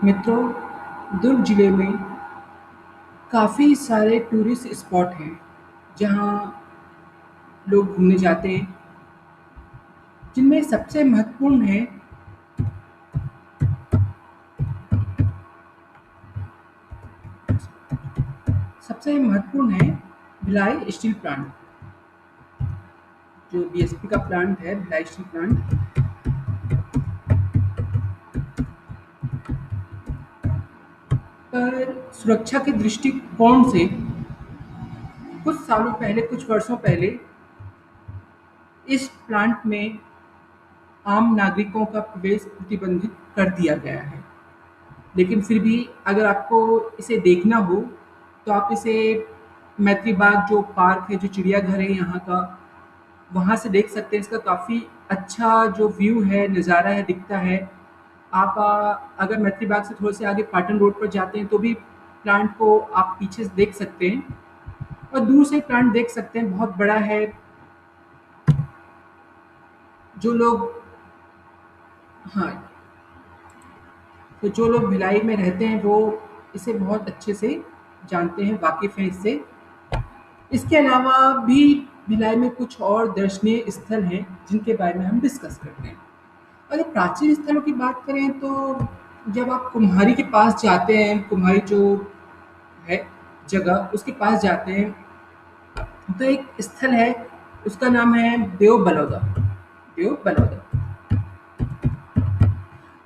मित्रों, दुर्ग जिले में काफ़ी सारे टूरिस्ट स्पॉट हैं जहाँ लोग घूमने जाते हैं, जिनमें सबसे महत्वपूर्ण है भिलाई स्टील प्लांट। जो बीएसपी का प्लांट है, भिलाई स्टील प्लांट, पर सुरक्षा के दृष्टिकोण से कुछ वर्षों पहले इस प्लांट में आम नागरिकों का प्रवेश प्रतिबंधित कर दिया गया है। लेकिन फिर भी अगर आपको इसे देखना हो तो आप इसे मैत्री बाग जो पार्क है, जो चिड़ियाघर है यहाँ का, वहाँ से देख सकते हैं। इसका काफ़ी अच्छा जो व्यू है, नज़ारा है, दिखता है। आप अगर मैत्री बाग से थोड़े से आगे पाटन रोड पर जाते हैं तो भी प्लांट को आप पीछे से देख सकते हैं, और दूर से प्लांट देख सकते हैं, बहुत बड़ा है। जो लोग हाँ, तो जो लोग भिलाई में रहते हैं वो इसे बहुत अच्छे से जानते हैं, वाकिफ़ हैं इससे। इसके अलावा भी भिलाई में कुछ और दर्शनीय स्थल हैं जिनके बारे में हम डिस्कस करते हैं। अगर प्राचीन स्थलों की बात करें तो जब आप कुम्हारी के पास जाते हैं, कुम्हारी जो है जगह, उसके पास जाते हैं तो एक स्थल है, उसका नाम है देव बलौदा। देव बलौदा,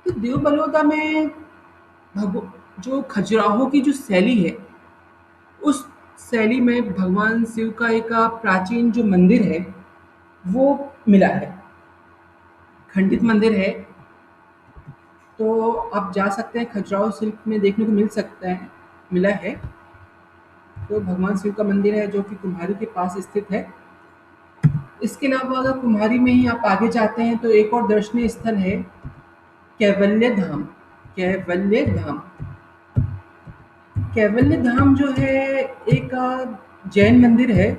तो देव बलौदा में भगव जो खजुराहो की जो शैली है, उस शैली में भगवान शिव का एक प्राचीन जो मंदिर है वो मिला है, खंडित मंदिर है। तो आप जा सकते हैं, खजुराहो सिल्क में देखने को मिल सकता है, मिला है। तो भगवान शिव का मंदिर है जो कि कुम्हारी के पास स्थित है। इसके अलावा अगर कुम्हारी में ही आप आगे जाते हैं तो एक और दर्शनीय स्थल है कैवल्य धाम। कैवल्य धाम, कैवल्य धाम जो है एक जैन मंदिर है।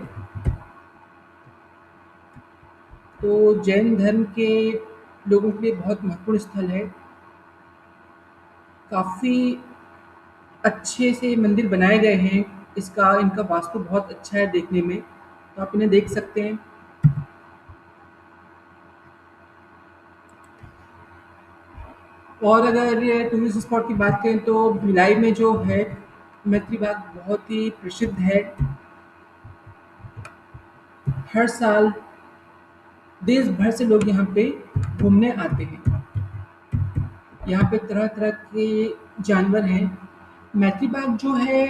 तो जैन धर्म के लोगों के लिए बहुत महत्वपूर्ण स्थल है। काफ़ी अच्छे से मंदिर बनाए गए हैं। इनका वास्तु बहुत अच्छा है देखने में, तो आप इन्हें देख सकते हैं। और अगर ये टूरिस्ट स्पॉट की बात करें तो भिलाई में जो है मैत्री बाग बहुत ही प्रसिद्ध है। हर साल देश भर से लोग यहाँ पे घूमने आते हैं। यहाँ पे तरह तरह के जानवर हैं। मैत्री बाग जो है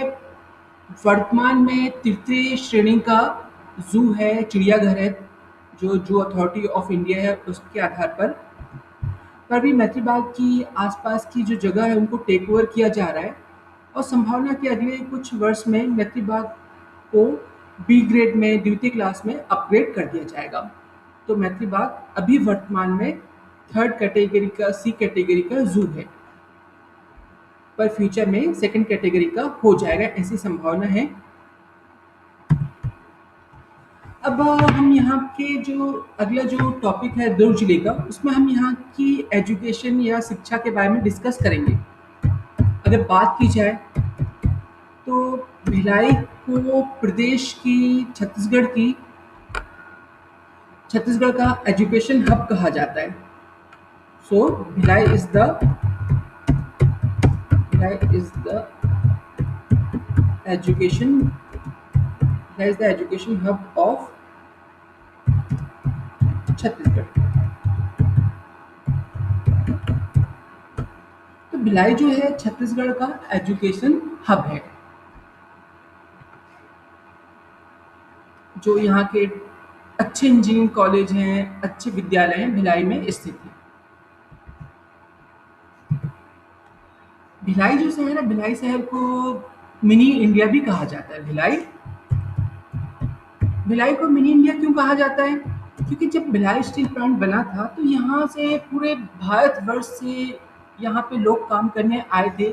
वर्तमान में तृतीय श्रेणी का जू है, चिड़ियाघर है, जो जू अथॉरिटी ऑफ इंडिया है उसके आधार पर भी मैत्री बाग की आसपास की जो जगह है उनको टेक ओवर किया जा रहा है। और संभावना कि अगले कुछ वर्ष में मैत्री बाग को बी ग्रेड में, द्वितीय क्लास में अपग्रेड कर दिया जाएगा। तो मैत्री बाग अभी वर्तमान में थर्ड कैटेगरी का, सी कैटेगरी का जू है, पर फ्यूचर में सेकंड कैटेगरी का हो जाएगा, ऐसी संभावना है। अब हम यहाँ के जो अगला जो टॉपिक है दुर्ग जिले का, उसमें हम यहाँ की एजुकेशन या शिक्षा के बारे में डिस्कस करेंगे। अगर बात की जाए तो भिलाई को प्रदेश की छत्तीसगढ़ का एजुकेशन हब कहा जाता है। So Bhilai is the education Bhilai is the education hub of Chhattisgarh. तो भिलाई जो है छत्तीसगढ़ का एजुकेशन हब है, जो यहाँ के अच्छे इंजीनियरिंग कॉलेज हैं, अच्छे विद्यालय हैं, भिलाई में स्थित है। भिलाई जो शहर है, भिलाई शहर को मिनी इंडिया भी कहा जाता है। भिलाई को मिनी इंडिया क्यों कहा जाता है? क्योंकि जब भिलाई स्टील प्लांट बना था तो यहाँ से पूरे भारतवर्ष से यहाँ पे लोग काम करने आए थे।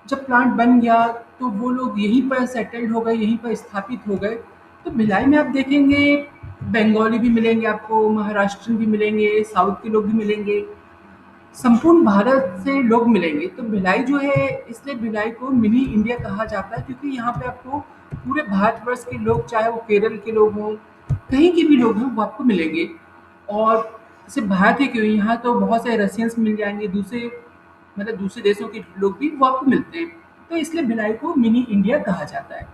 जब प्लांट बन गया तो वो लोग यहीं पर सेटल्ड हो गए, यहीं पर स्थापित हो गए। तो भिलाई में आप देखेंगे बंगाली भी मिलेंगे आपको, महाराष्ट्रियन भी मिलेंगे, साउथ के लोग भी मिलेंगे, संपूर्ण भारत से लोग मिलेंगे। तो भिलाई जो है, इसलिए भिलाई को मिनी इंडिया कहा जाता है, क्योंकि यहाँ पे आपको पूरे भारतवर्ष के लोग, चाहे वो केरल के लोग हों, कहीं के भी लोग हों, वो आपको मिलेंगे। और सिर्फ भारत ही क्यों, यहाँ तो बहुत सारे रशियंस मिल जाएंगे, दूसरे मतलब दूसरे देशों के लोग भी वो आपको मिलते हैं। तो इसलिए भिलाई को मिनी इंडिया कहा जाता है।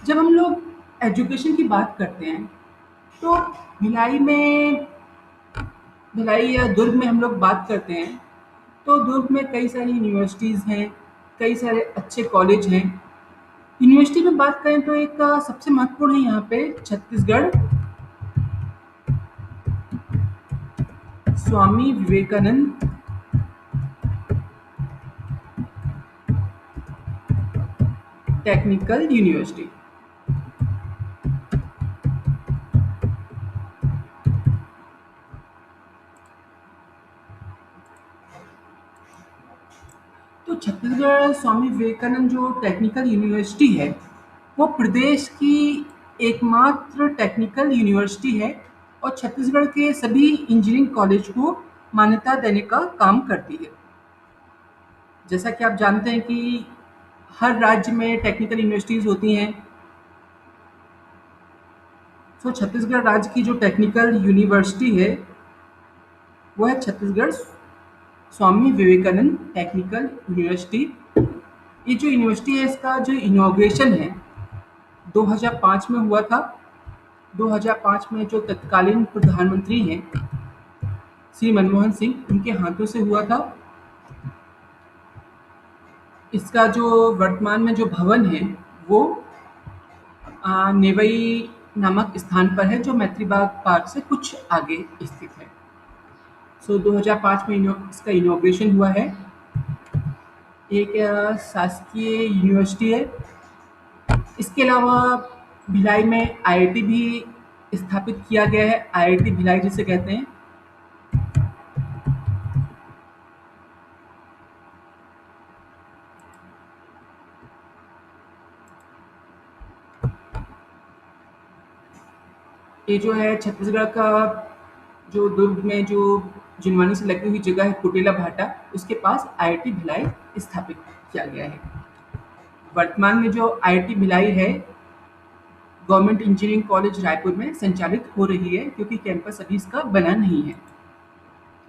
जब हम लोग एजुकेशन की बात करते हैं, तो भिलाई में भिलाई या दुर्ग में हम लोग बात करते हैं, तो दुर्ग में कई सारी यूनिवर्सिटीज़ हैं, कई सारे अच्छे कॉलेज हैं। यूनिवर्सिटी में बात करें तो एक सबसे महत्वपूर्ण है यहाँ पे छत्तीसगढ़ स्वामी विवेकानंद टेक्निकल यूनिवर्सिटी। तो छत्तीसगढ़ स्वामी विवेकानंद जो टेक्निकल यूनिवर्सिटी है, वो प्रदेश की एकमात्र टेक्निकल यूनिवर्सिटी है और छत्तीसगढ़ के सभी इंजीनियरिंग कॉलेज को मान्यता देने का काम करती है। जैसा कि आप जानते हैं कि हर राज्य में टेक्निकल यूनिवर्सिटीज़ होती हैं। तो छत्तीसगढ़ राज्य की जो टेक्निकल यूनिवर्सिटी है, वो है छत्तीसगढ़ स्वामी विवेकानंद टेक्निकल यूनिवर्सिटी। ये जो यूनिवर्सिटी है, इसका जो इनॉग्रेशन है 2005 में हुआ था। 2005 में जो तत्कालीन प्रधानमंत्री हैं श्री मनमोहन सिंह, उनके हाथों से हुआ था। इसका जो वर्तमान में जो भवन है, वो नेवई नामक स्थान पर है, जो मैत्री बाग पार्क से कुछ आगे स्थित है। 2005 में इसका इनॉग्रेशन हुआ है। एक शासकीय यूनिवर्सिटी है। इसके अलावा भिलाई में आईआईटी भी स्थापित किया गया है, आईआईटी भिलाई जिसे कहते हैं। ये जो है छत्तीसगढ़ का, जो दुर्ग में जो जिनवानी से लगी हुई जगह है कुटेला भाटा, उसके पास आईआईटी भिलाई स्थापित किया गया है। वर्तमान में जो आईआईटी भिलाई है, गवर्नमेंट इंजीनियरिंग कॉलेज रायपुर में संचालित हो रही है, क्योंकि कैंपस अभी इसका बना नहीं है।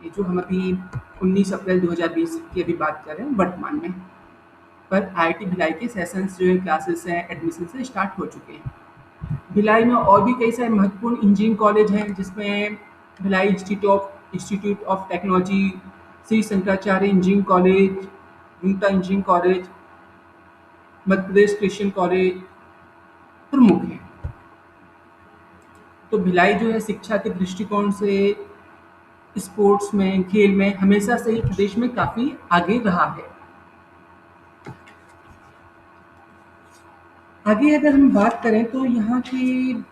ये जो हम अभी 19 अप्रैल 2020 की अभी बात कर रहे हैं वर्तमान में, पर आईआईटी भिलाई के सेशंस जो है, क्लासेस हैं, एडमिशन से स्टार्ट हो चुके हैं। भिलाई में और भी कई सारे महत्वपूर्ण इंजीनियरिंग कॉलेज हैं, जिसमें Bhilai institute of technology, Shri Shankaracharya engineering college, Rungta engineering college, Madhya Pradesh Christian college प्रमुख हैं। तो भिलाई जो है शिक्षा के दृष्टिकोण से स्पोर्ट्स में, खेल में हमेशा से ही प्रदेश में काफ़ी आगे रहा है। आगे अगर हम बात करें तो यहाँ की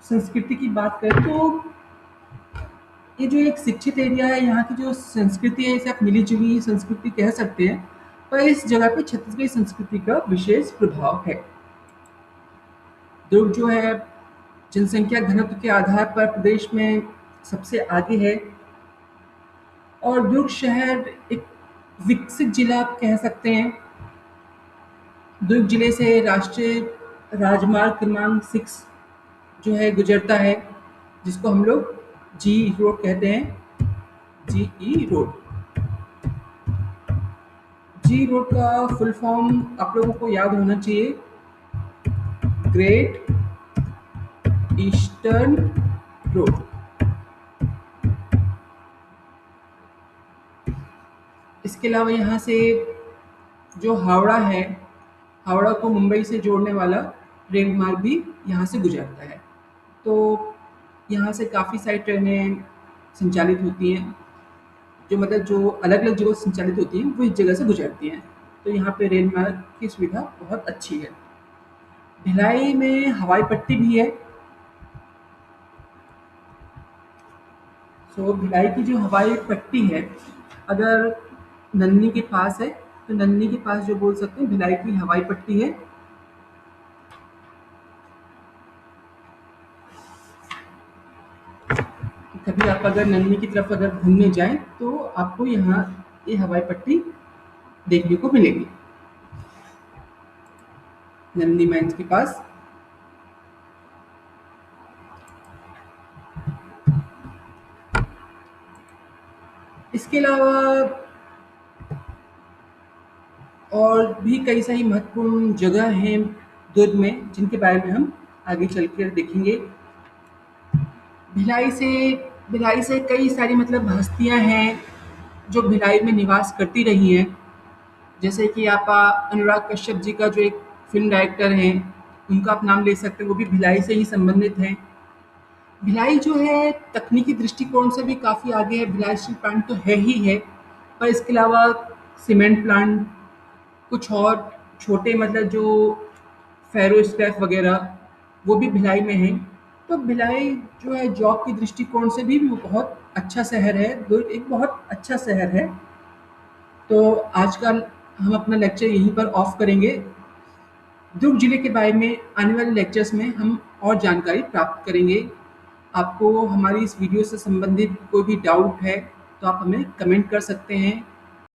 संस्कृति की बात करें, तो ये जो एक शिक्षित एरिया है, यहाँ की जो संस्कृति है, इसे आप मिली-जुली संस्कृति कह सकते हैं, पर इस जगह पे छत्तीसगढ़ी संस्कृति का विशेष प्रभाव है। दुर्ग जो है जनसंख्या घनत्व के आधार पर प्रदेश में सबसे आगे है और दुर्ग शहर एक विकसित जिला आप कह सकते हैं। दुर्ग जिले से राष्ट्रीय राजमार्ग क्रमांक 6 जो है गुजरता है, जिसको हम लोग जी रोड कहते हैं, जीई रोड। जी रोड का फुल फॉर्म आप लोगों को याद होना चाहिए, ग्रेट ईस्टर्न रोड। इसके अलावा यहाँ से जो हावड़ा है, हावड़ा को मुंबई से जोड़ने वाला रेल मार्ग भी यहाँ से गुजरता है। तो यहाँ से काफ़ी सारी ट्रेनें संचालित होती हैं, जो मतलब जो अलग-अलग जगहों से संचालित होती हैं, वो इस जगह से गुजरती हैं। तो यहाँ पे रेल मार्ग की सुविधा बहुत अच्छी है। भिलाई में हवाई पट्टी भी है। भिलाई की जो हवाई पट्टी है, अगर नन्नी के पास है, तो नन्नी के पास जो बोल सकते हैं भिलाई की हवाई पट्टी है। कभी आप आप अगर नन्नी की तरफ अगर घूमने जाएँ तो आपको यहाँ ये हवाई पट्टी देखने को मिलेगी, नन्नी माइंस के पास। इसके अलावा और भी कई सारी महत्वपूर्ण जगह हैं दुर्ग में, जिनके बारे में हम आगे चलकर देखेंगे। भिलाई से भिलाई से कई सारी मतलब हस्तियाँ हैं, जो भिलाई में निवास करती रही हैं। जैसे कि आप अनुराग कश्यप जी का जो एक फ़िल्म डायरेक्टर हैं, उनका आप नाम ले सकते हैं, वो भी भिलाई से ही संबंधित हैं। भिलाई जो है तकनीकी दृष्टिकोण से भी काफ़ी आगे है, भिलाई स्टील प्लांट तो है ही है, पर इसके अलावा सीमेंट प्लांट, कुछ और छोटे मतलब जो फेरो स्क्रैप वगैरह, वो भी भिलाई में हैं। तो भिलाई जो है जॉब की दृष्टिकोण से भी वो बहुत अच्छा शहर है, दुर्ग एक बहुत अच्छा शहर है। तो आज का हम अपना लेक्चर यहीं पर ऑफ करेंगे। दुर्ग जिले के बारे में आने वाले लेक्चर्स में हम और जानकारी प्राप्त करेंगे। आपको हमारी इस वीडियो से संबंधित कोई भी डाउट है तो आप हमें कमेंट कर सकते हैं।